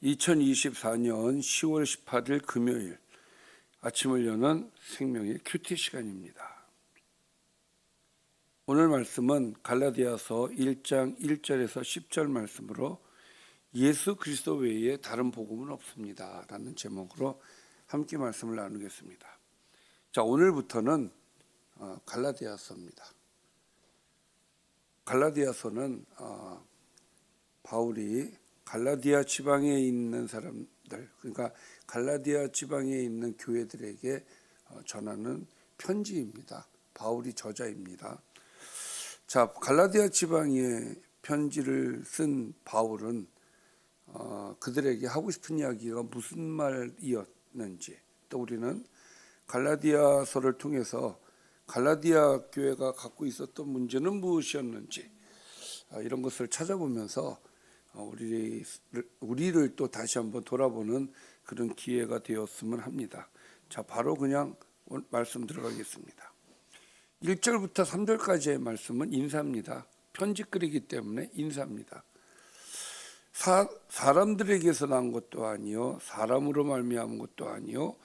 2024년 10월 18일 금요일 아침을 여는 생명의 큐티 시간입니다. 오늘 말씀은 갈라디아서 1장 1절에서 10절 말씀으로 예수 그리스도 외에 다른 복음은 없습니다 라는 제목으로 함께 말씀을 나누겠습니다. 자, 오늘부터는 갈라디아서입니다. 갈라디아서는 바울이 갈라디아 지방에 있는 사람들, 그러니까 갈라디아 지방에 있는 교회들에게 전하는 편지입니다. 바울이 저자입니다. 자, 갈라디아 지방에 편지를 쓴 바울은 그들에게 하고 싶은 이야기가 무슨 말이었는지, 또 우리는 갈라디아서를 통해서 갈라디아 교회가 갖고 있었던 문제는 무엇이었는지 이런 것을 찾아보면서 우리를 또 다시 한번 돌아보는 그런 기회가 되었으면 합니다. 자, 바로 그냥 말씀 들어가겠습니다. 1절부터 3절까지의 말씀은 인사입니다. 편지글이기 때문에 인사입니다. 사람들에게서 난 것도 아니요 사람으로 말미암은 것도 아니요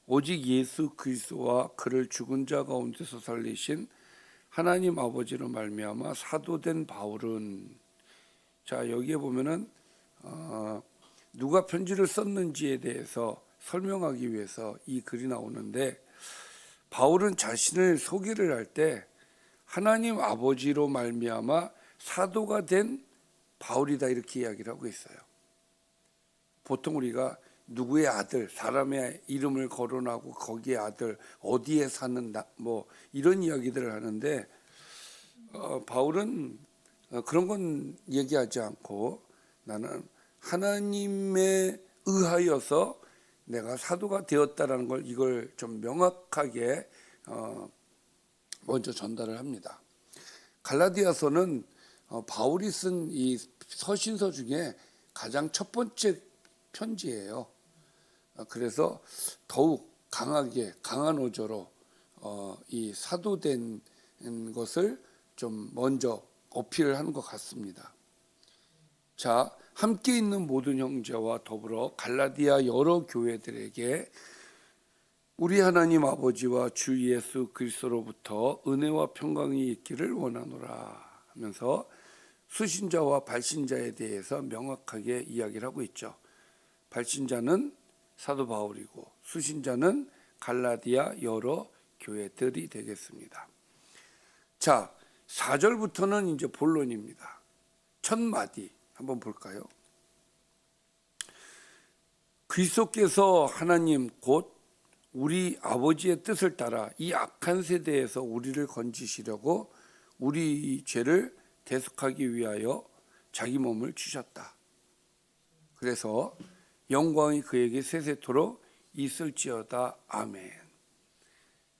오직 예수 그리스도와 그를 죽은 자 가운데서 살리신 하나님 아버지로 말미암아 사도된 바울은, 자, 여기에 보면은 누가 편지를 썼는지에 대해서 설명하기 위해서 이 글이 나오는데, 바울은 자신을 소개를 할 때 하나님 아버지로 말미암아 사도가 된 바울이다 이렇게 이야기를 하고 있어요. 보통 우리가 누구의 아들, 사람의 이름을 거론하고 거기에 아들, 어디에 사는 뭐 이런 이야기들을 하는데 바울은 그런 건 얘기하지 않고 나는 하나님에 의하여서 내가 사도가 되었다라는 걸, 이걸 좀 명확하게 먼저 전달을 합니다. 갈라디아서는 바울이 쓴 이 서신서 중에 가장 첫 번째 편지예요. 그래서 더욱 강하게 강한 어조로 이 사도된 것을 좀 먼저 어필을 하는 것 같습니다. 자, 함께 있는 모든 형제와 더불어 갈라디아 여러 교회들에게 우리 하나님 아버지와 주 예수 그리스도로부터 은혜와 평강이 있기를 원하노라 하면서 수신자와 발신자에 대해서 명확하게 이야기를 하고 있죠. 발신자는 사도 바울이고 수신자는 갈라디아 여러 교회들이 되겠습니다. 자, 4절부터는 이제 본론입니다. 첫 마디 한번 볼까요? 그리스도께서 하나님 곧 우리 아버지의 뜻을 따라 이 악한 세대에서 우리를 건지시려고 우리 죄를 대속하기 위하여 자기 몸을 주셨다. 그래서 영광이 그에게 세세토록 있을지어다. 아멘.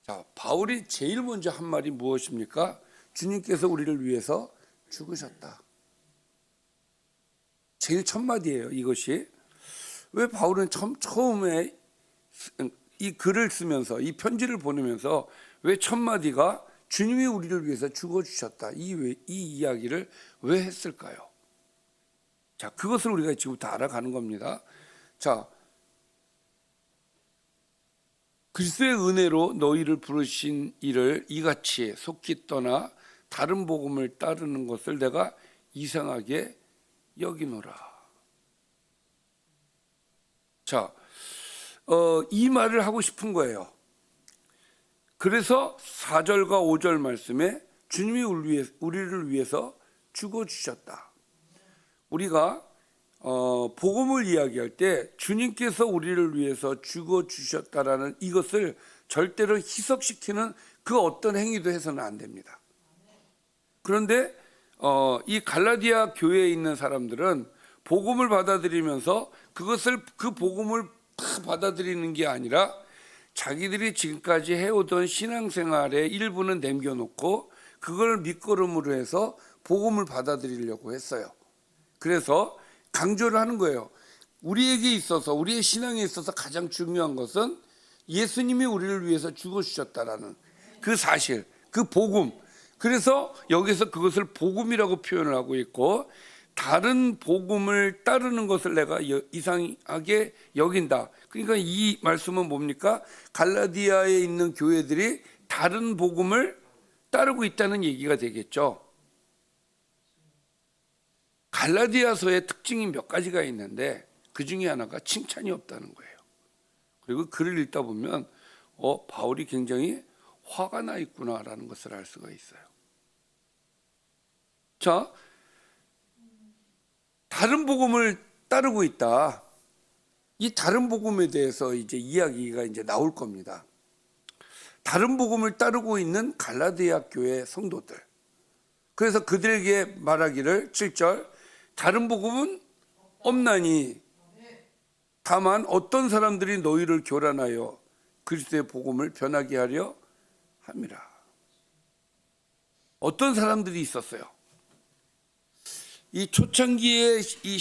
자, 바울이 제일 먼저 한 말이 무엇입니까? 주님께서 우리를 위해서 죽으셨다. 제일 첫 마디예요, 이것이. 왜 바울은 처음에 이 글을 쓰면서, 이 편지를 보내면서 왜 첫 마디가 주님이 우리를 위해서 죽어주셨다, 이 이야기를 왜 했을까요? 자, 그것을 우리가 지금부터 알아가는 겁니다. 자, 그리스도의 은혜로 너희를 부르신 이를 이같이 속히 떠나 다른 복음을 따르는 것을 내가 이상하게 여기노라. 자, 이 말을 하고 싶은 거예요. 그래서 4절과 5절 말씀에 주님이 우리를 위해서 죽어주셨다. 우리가 복음을 이야기할 때 주님께서 우리를 위해서 죽어주셨다라는 이것을 절대로 희석시키는 그 어떤 행위도 해서는 안 됩니다. 그런데 이 갈라디아 교회에 있는 사람들은 복음을 받아들이면서 그 복음을 다 받아들이는 게 아니라 자기들이 지금까지 해오던 신앙생활의 일부는 남겨놓고 그걸 밑거름으로 해서 복음을 받아들이려고 했어요. 그래서 강조를 하는 거예요. 우리에게 있어서, 우리의 신앙에 있어서 가장 중요한 것은 예수님이 우리를 위해서 죽어주셨다라는 그 사실, 그 복음. 그래서 여기서 그것을 복음이라고 표현을 하고 있고, 다른 복음을 따르는 것을 내가 이상하게 여긴다. 그러니까 이 말씀은 뭡니까? 갈라디아에 있는 교회들이 다른 복음을 따르고 있다는 얘기가 되겠죠. 갈라디아서의 특징이 몇 가지가 있는데 그 중에 하나가 칭찬이 없다는 거예요. 그리고 글을 읽다 보면 바울이 굉장히 화가 나 있구나라는 것을 알 수가 있어요. 자, 다른 복음을 따르고 있다. 이 다른 복음에 대해서 이제 이야기가 이제 나올 겁니다. 다른 복음을 따르고 있는 갈라디아 교회 성도들. 그래서 그들에게 말하기를 7절 다른 복음은 없나니 다만 어떤 사람들이 너희를 교란하여 그리스도의 복음을 변하게 하려 함이라. 어떤 사람들이 있었어요. 이 초창기의 이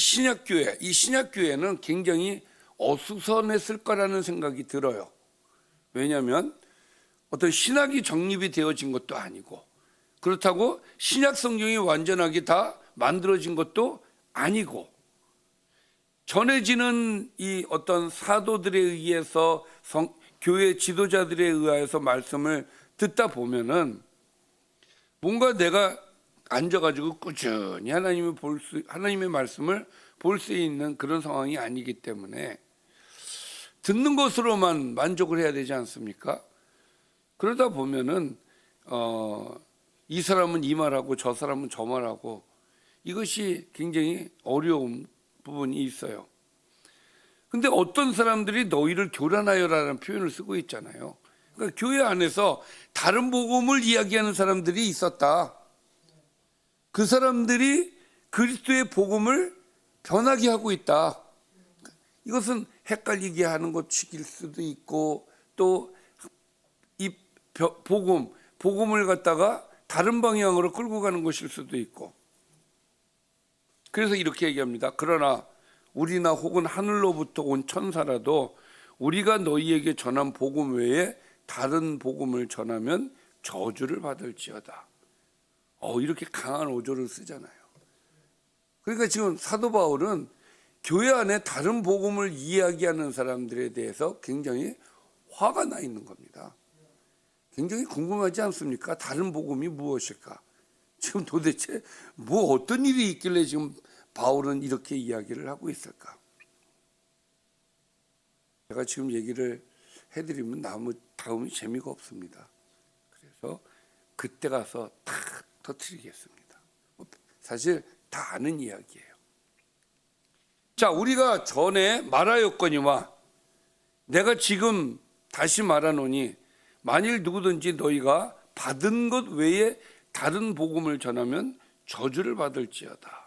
신약교회는 굉장히 어수선했을 거라는 생각이 들어요. 왜냐하면 어떤 신학이 정립이 되어진 것도 아니고 그렇다고 신약 성경이 완전하게 다 만들어진 것도 아니고 전해지는 이 어떤 사도들에 의해서 교회 지도자들에 의해서 말씀을 듣다 보면은 뭔가 내가 앉아가지고 꾸준히 하나님의 말씀을 볼 수 있는 그런 상황이 아니기 때문에 듣는 것으로만 만족을 해야 되지 않습니까? 그러다 보면은 이 사람은 이 말하고 저 사람은 저 말하고 이것이 굉장히 어려운 부분이 있어요. 근데 어떤 사람들이 너희를 교란하여라는 표현을 쓰고 있잖아요. 그러니까 교회 안에서 다른 복음을 이야기하는 사람들이 있었다. 그 사람들이 그리스도의 복음을 변하게 하고 있다. 이것은 헷갈리게 하는 것일 수도 있고 또 이 복음을 갖다가 다른 방향으로 끌고 가는 것일 수도 있고 그래서 이렇게 얘기합니다. 그러나 우리나 혹은 하늘로부터 온 천사라도 우리가 너희에게 전한 복음 외에 다른 복음을 전하면 저주를 받을지어다. 이렇게 강한 어조를 쓰잖아요. 그러니까 지금 사도 바울은 교회 안에 다른 복음을 이야기하는 사람들에 대해서 굉장히 화가 나 있는 겁니다. 굉장히 궁금하지 않습니까? 다른 복음이 무엇일까? 지금 도대체 어떤 일이 있길래 지금 바울은 이렇게 이야기를 하고 있을까? 제가 지금 얘기를 해드리면 다음이 재미가 없습니다. 그래서 그때 가서 다 터뜨리겠습니다. 사실 다 아는 이야기예요. 자, 우리가 전에 말하였거니와 내가 지금 다시 말하노니 만일 누구든지 너희가 받은 것 외에 다른 복음을 전하면 저주를 받을지어다.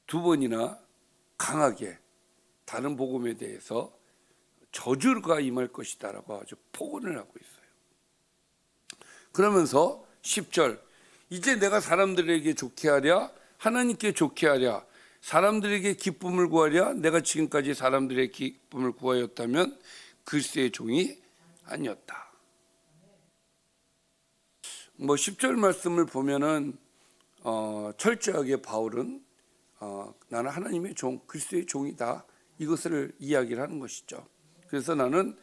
두 번이나 강하게 다른 복음에 대해서 저주가 임할 것이다라고 아주 폭언을 하고 있어요. 그러면서 10절 이제 내가 사람들에게 좋게 하랴 하나님께 좋게 하랴 사람들에게 기쁨을 구하랴 내가 지금까지 사람들의 기쁨을 구하였다면 그리스도의 종이 아니었다. 10절 말씀을 보면은 철저하게 바울은 나는 하나님의 종, 그리스도의 종이다. 이것을 이야기를 하는 것이죠. 그래서 나는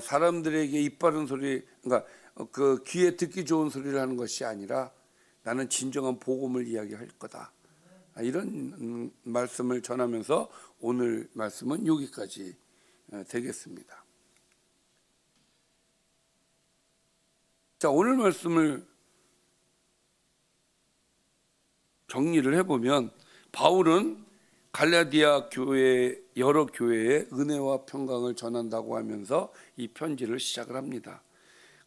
사람들에게 입 바른 소리, 그러니까 그 귀에 듣기 좋은 소리를 하는 것이 아니라 나는 진정한 복음을 이야기할 거다. 이런 말씀을 전하면서 오늘 말씀은 여기까지 되겠습니다. 자, 오늘 말씀을 정리를 해보면 바울은 갈라디아 교회 여러 교회에 은혜와 평강을 전한다고 하면서 이 편지를 시작을 합니다.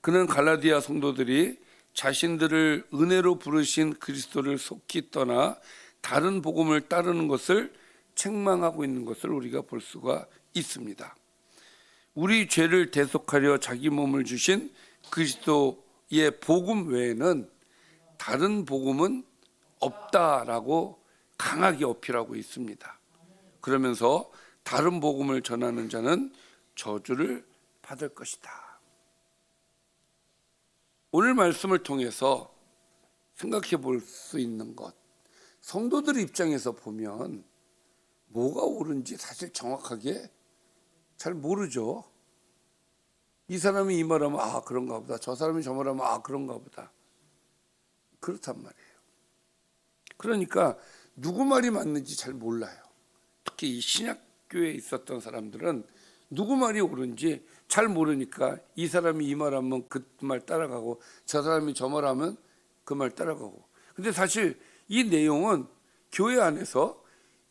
그는 갈라디아 성도들이 자신들을 은혜로 부르신 그리스도를 속히 떠나 다른 복음을 따르는 것을 책망하고 있는 것을 우리가 볼 수가 있습니다. 우리 죄를 대속하려 자기 몸을 주신 그리스도의 복음 외에는 다른 복음은 없다라고 강하게 어필하고 있습니다. 그러면서 다른 복음을 전하는 자는 저주를 받을 것이다. 오늘 말씀을 통해서 생각해 볼 수 있는 것, 성도들 입장에서 보면 뭐가 옳은지 사실 정확하게 잘 모르죠. 이 사람이 이 말하면 아 그런가 보다, 저 사람이 저 말하면 아 그런가 보다, 그렇단 말이에요. 그러니까 누구 말이 맞는지 잘 몰라요. 특히 이 신약교회에 있었던 사람들은 누구 말이 옳은지 잘 모르니까 이 사람이 이 말하면 그 말 따라가고 저 사람이 저 말하면 그 말 따라가고. 근데 사실 이 내용은 교회 안에서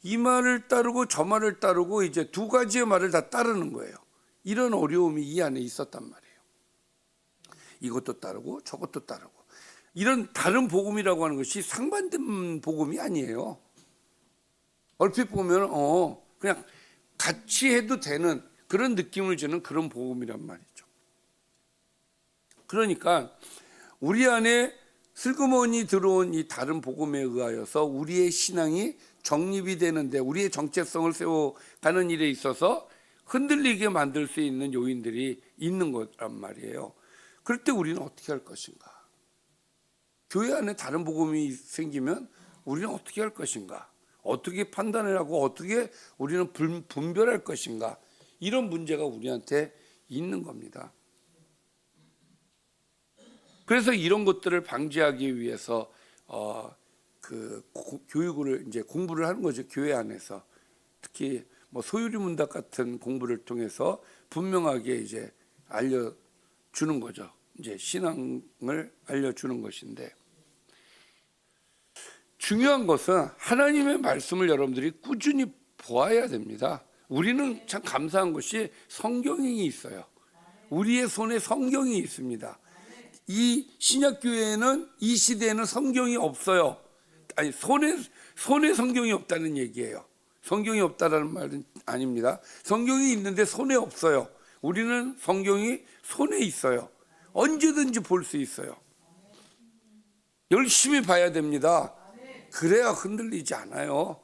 이 말을 따르고 저 말을 따르고 이제 두 가지의 말을 다 따르는 거예요. 이런 어려움이 이 안에 있었단 말이에요. 이것도 따르고 저것도 따르고. 이런 다른 복음이라고 하는 것이 상반된 복음이 아니에요. 얼핏 보면 그냥 같이 해도 되는 그런 느낌을 주는 그런 복음이란 말이죠. 그러니까 우리 안에 슬그머니 들어온 이 다른 복음에 의하여서 우리의 신앙이 정립이 되는데, 우리의 정체성을 세워가는 일에 있어서 흔들리게 만들 수 있는 요인들이 있는 거란 말이에요. 그럴 때 우리는 어떻게 할 것인가? 교회 안에 다른 복음이 생기면 우리는 어떻게 할 것인가? 어떻게 판단을 하고 어떻게 우리는 분별할 것인가? 이런 문제가 우리한테 있는 겁니다. 그래서 이런 것들을 방지하기 위해서 교육을 이제 공부를 하는 거죠. 교회 안에서 특히 뭐 소유리 문답 같은 공부를 통해서 분명하게 이제 알려주는 거죠. 이제 신앙을 알려주는 것인데, 중요한 것은 하나님의 말씀을 여러분들이 꾸준히 보아야 됩니다. 우리는 참 감사한 것이 성경이 있어요. 우리의 손에 성경이 있습니다. 이 신약교회에는 이 시대에는 성경이 없어요. 아니 손에 성경이 없다는 얘기예요. 성경이 없다라는 말은 아닙니다. 성경이 있는데 손에 없어요. 우리는 성경이 손에 있어요. 언제든지 볼 수 있어요. 열심히 봐야 됩니다. 그래야 흔들리지 않아요.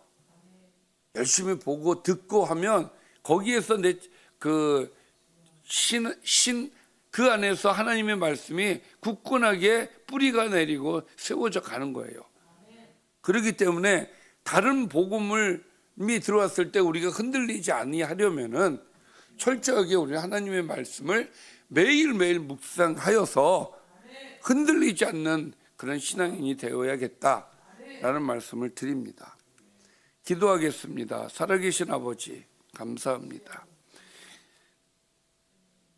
열심히 보고 듣고 하면 거기에서 그 안에서 하나님의 말씀이 굳건하게 뿌리가 내리고 세워져 가는 거예요. 그렇기 때문에 다른 복음이 들어왔을 때 우리가 흔들리지 아니하려면은 철저하게 우리 하나님의 말씀을 매일매일 묵상하여서 흔들리지 않는 그런 신앙인이 되어야겠다라는 말씀을 드립니다. 기도하겠습니다. 살아계신 아버지, 감사합니다.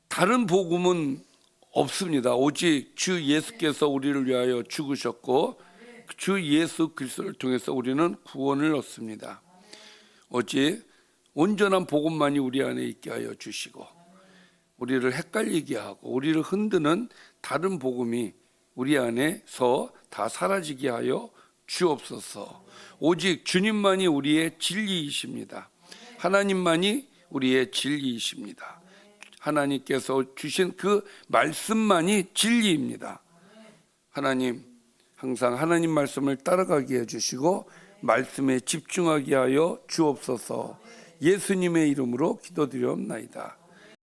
다른 복음은 없습니다. 오직 주 예수께서 우리를 위하여 죽으셨고 주 예수 그리스도를 통해서 우리는 구원을 얻습니다. 오직 온전한 복음만이 우리 안에 있게 하여 주시고, 우리를 헷갈리게 하고 우리를 흔드는 다른 복음이 우리 안에서 다 사라지게 하여 주옵소서. 오직 주님만이 우리의 진리이십니다. 하나님만이 우리의 진리이십니다. 하나님께서 주신 그 말씀만이 진리입니다. 하나님, 항상 하나님 말씀을 따라가게 해주시고 말씀에 집중하게 하여 주옵소서. 예수님의 이름으로 기도드리옵나이다.